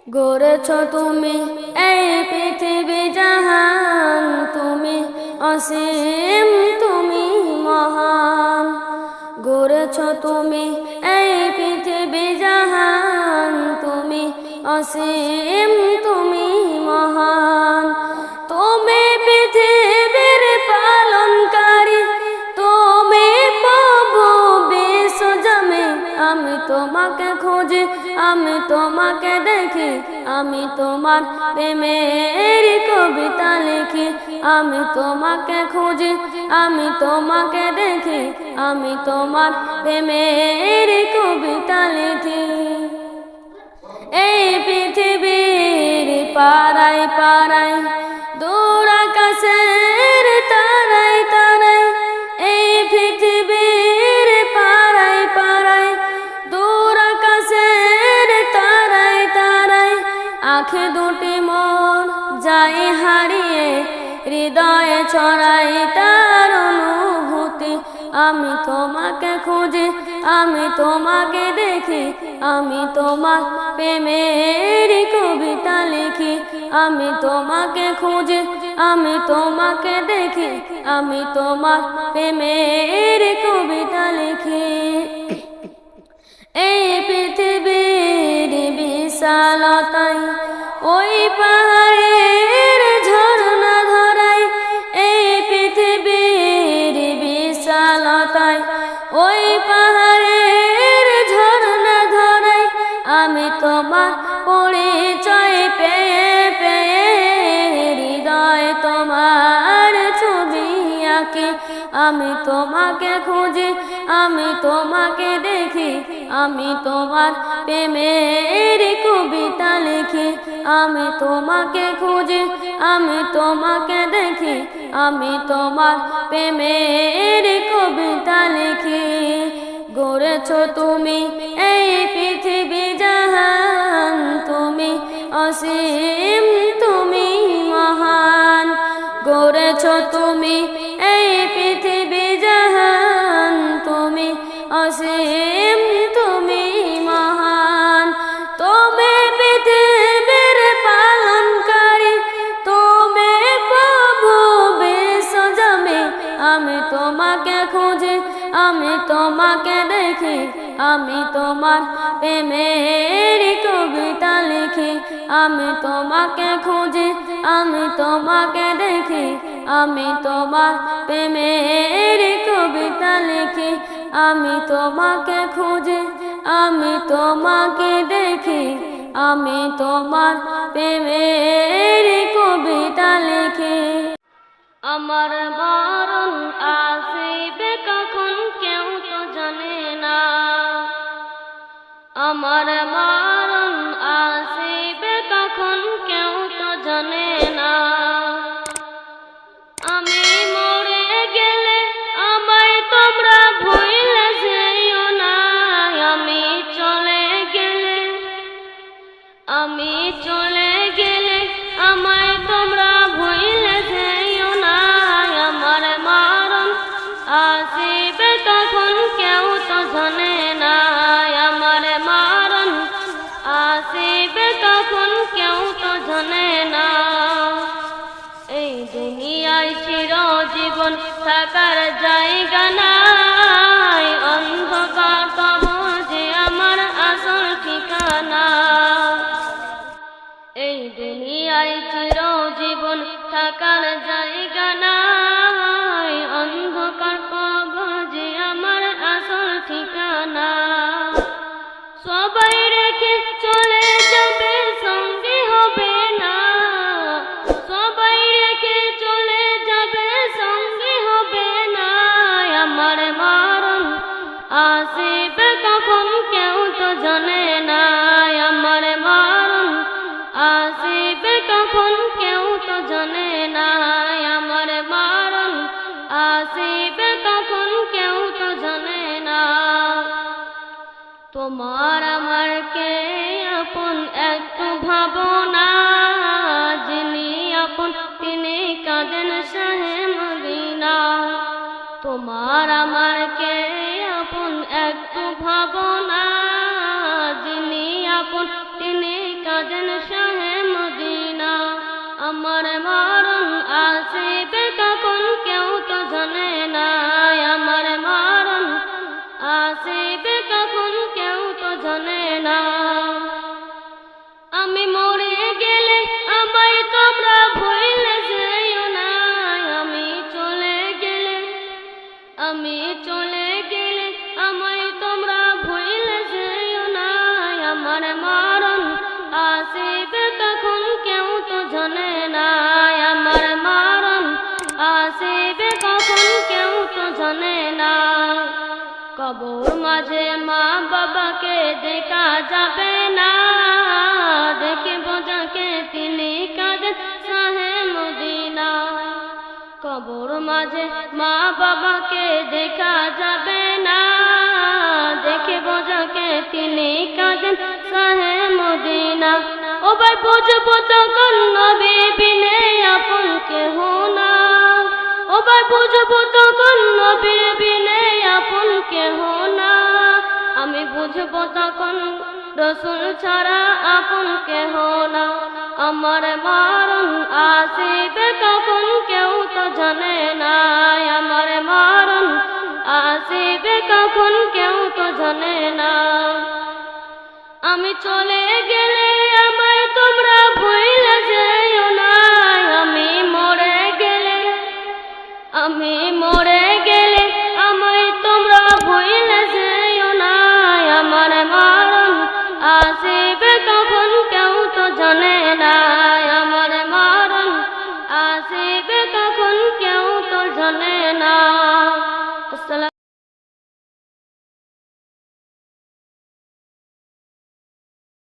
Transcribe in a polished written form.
গড়েছ তুমি এই পৃথিবী জাহান, তুমি অসীম, তুমি মহান। গড়েছ তুমি এই পৃথিবী জাহান, তুমি অসীম, তুমি মহান। তুমি পৃথিবীর পালনকারী, তুমি প্রভু বিশ্বজমে। আমি তোমাকে খুঁজি, আমি তোমাকে দেখি, আমি তোমার প্রেমের কবিতা লিখি। আমি তোমাকে খুঁজি, আমি তোমাকে দেখি, আমি তোমার প্রেমের কবিতা লিখি। এই পৃথিবীর পাড়ায় পাড়ায়, দূর আকাশের তারায় তারায়, এই পৃথিবীর পাড়ায় পাড়ায়, দূর আকাশের তারায় তারায়, আঁখে দুটি মন যায় হারিয়ে, হৃদয়ে ছড়াই তার অনুভূতি। আমি তোমাকে খুঁজি, আমি তোমাকে দেখি, আমি তোমার প্রেমের কবিতা লিখি। আমি তোমাকে খুঁজি, আমি তোমাকে দেখি, আমি তোমার প্রেমের কবিতা লিখি। এই পৃথিবীর বিশালতায়, ওই পাহাড়ের ঝর্ণা ধরায়, এই পৃথিবীর বিশালতায়, ওই পাহাড়ের ঝর্ণা ধরায়, আমি তোমার পরিচয় পেয়ে পেয়ে, হৃদয় তোমার ছবি আঁকি। আমি তোমাকে খুঁজি, আমি তোমাকে দেখি, আমি তোমার প্রেমের কবিতা লিখি। আমি তোমাকে খুঁজি, আমি তোমাকে দেখি, আমি তোমার প্রেমের কবিতা লিখি। গড়েছ তুমি এই পৃথিবী জাহান, তুমি অসীম, তুমি মহান। গড়েছ তুমি এই পৃথিবী জাহান, তুমি অসীম, তুমি মহান। তুমি পৃথিবীর পালনকারী, তুমি প্রভু বিশ্বজমে। আমি তোমাকে খুঁজি, আমি তোমাকে দেখি, আমি তোমার প্রেমের কবিতা লিখি। আমি তোমাকে খুঁজি, আমি তোমাকে দেখি, আমি তোমার প্রেমের কবিতা লিখি। আমি তোমাকে খুঁজি, আমি তোমাকে দেখি, আমি তোমার প্রেমের কবিতা লিখি। আমার মরণ আসিবে কখন কেউ তো জানে না, আমার মরণ আসিবে কখন কেউ তো জানে না। আমি মরে গেলে আমায় তোমরা ভুলে যেও না, আমি চলে গেলে, আমি চলে গেলে আমায় তোমরা ভুলে যেও না। আমার মরণ আসিবে তখন কেউ তো জানে না, আমার মরণ আসিবে তখন কেউ তো জানে না। এই দুনিয়ায় চিরজীবন থাকার জায়গা নাই, অন্ধকার কবর যে আমার আসল ঠিকানা। এই দুনিয়ায় চিরজীবন থাকার জায়গা নাই, অন্ধকার কবর যে আমার আসল ঠিকানা। সবাই রেখে চলে যাবে, সঙ্গী হবে না, সবাই রেখে চলে যাবে, সঙ্গী হবে না। আমার মরণ আসিবে কখন কেউ তো জানে না, আমার মরণ আসিবে কখন কেউ তো জানে না। আমার মরণ আসিবে কখন কেউ তো জানে না। তোমার আমার কে আপন একটু ভাবনা, যিনি আপন তিনি কাঁদেন শাহে মদিনা। তোমার আমার কে আপন একটু ভাবনা, যিনি আপন তিনি কাঁদেন কবর মাঝে মা বাবাকে দেখা যাবে না, দেখিব যাকে তিনি কাঁদেন শাহে মদিনা। কবর মাঝে মা বাবাকে দেখা যাবে না, দেখিব যাকে তিনি কাঁদেন শাহে মদিনা। ও ভাই বুঝবো তখন নবী বিনে আপন কেহ না, ও ভাই বুঝবো তখন নবীর বিনে আপন কেহ না। আমি বুঝবো তখন রসুল ছাড়া আপন কেহ না। আমার মারণ আসিবে কখন কেউ তো জানে না, আমার মারণ আসিবে কখন কেউ তো জানে না। আমি চলে গেলে আমায় তোমরা ভুলে যেও না, আমি মরে গেলে আমায় তোমরা ভুলে যেও না। আমার মারণ আসিবে কখন কেউ তো জানে না।